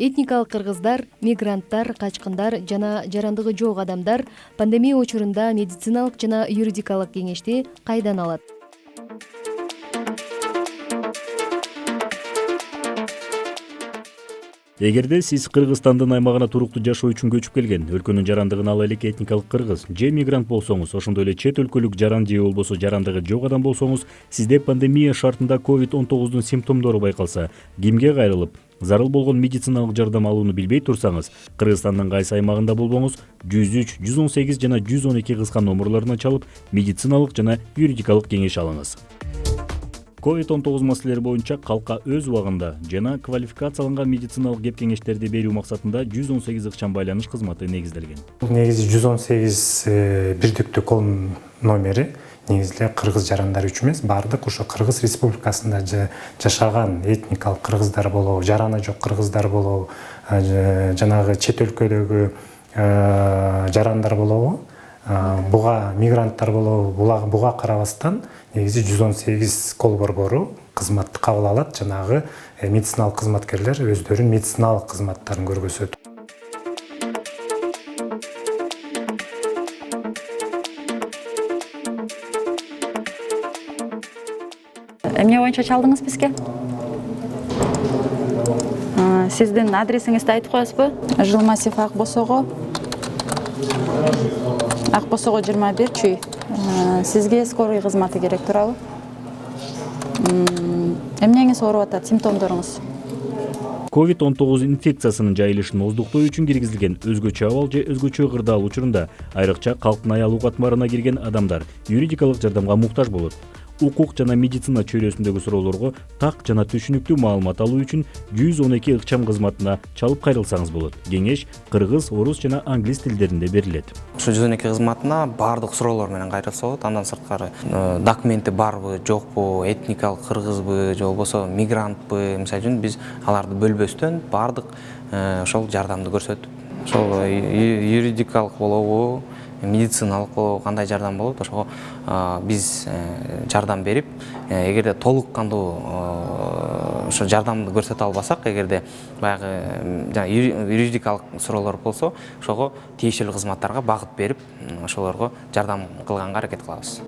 Этникалык кыргыздар, мигранттар, качкындар жана жарандыгы жок адамдар пандемия учурунда медициналык жана юридикалык кеңешти кайдан алат? Эгерде сиз Кыргызстандын аймагына туруктуу жашоо үчүн көчүп келген, өлкөнүн жарандыгын ала элек этникалык кыргыз же мигрант болсоңуз, ошондой эле чет өлкөлүк жаран же болбосо жарандыгы жок адам болсоңуз, сизде пандемия шартында COVID-19 симптомдору байкалса, кимге кайрылып, зарыл болгон медициналык жардам алууну билбей турсаңыз, Кыргызстандын кайсы аймагында болбоңуз, 103, 118 жана 112 кыска номерлоруна чалып, медициналык жана юридикалык кеңеш алыңыз. COVID-19 маселелери боюнча калкка өз убагында жана квалификацияланган медициналык кеп кеңештерди берүү максатында 118 ыкчам байланыш кызматы негизделген. Негизи 118 бирдиктүү кол номери негизде кыргыз жарандар үчүн эмес, бардык ошо Кыргыз Республикасында жашаган этникалык кыргыздар болобу, жараны жок кыргыздар болобу, жанагы чет өлкөдөгү жарандар болобу, буга мигранттар болобу, буга карабастан негизи 118 кол борбору кызматты кабыл алат, жанагы медициналык кызматкерлер өздөрүнүн медициналык кызматтарын көргөзөт. Эмне боюнча чалдыңыз бизге? Сиздин адресиңизди айтып коесузбу? Жылмасов Акбосого 21 чүй. Сизге скорый кызматы керек турабы? Эмнеңиз ооруп атат, симптомдоруңуз? COVID-19 инфекциясынын жайылышын оздуктоо үчүн киргизилген өзгөчө абал же өзгөчө кырдаал учурунда айрыкча калктын аялуу катмарына кирген адамдар юридикалык жардамга муктаж болот. Укук жана медицина чөйрөсүндөгү суроолорго так жана түшүнүктүү маалымат алуу үчүн 112 ыкчам кызматына чалып кайрылсаңыз болот. Кеңеш кыргыз, орус жана англис тилдеринде берилет. Ошо 112 кызматына баардык суроолор менен кайрылса болот. Андан сырткары документи барбы, жокпу, этникалык кыргызбы, же болбосо мигрантпы, мисалы үчүн биз аларды бөлбөстөн баардык ошол жардамды көрсөтүп, ошол юридикалык болобу, медициналык болобу, кандай жардам болот, ошого биз жардам берип, эгерде толук кандуу ошо жардамды көрсөтө албасак, эгерде баягы юридикалык суроолор болсо, ошого тиешелүү кызматтарга багыт берип, ошолорго жардам кылганга аракет кылабыз.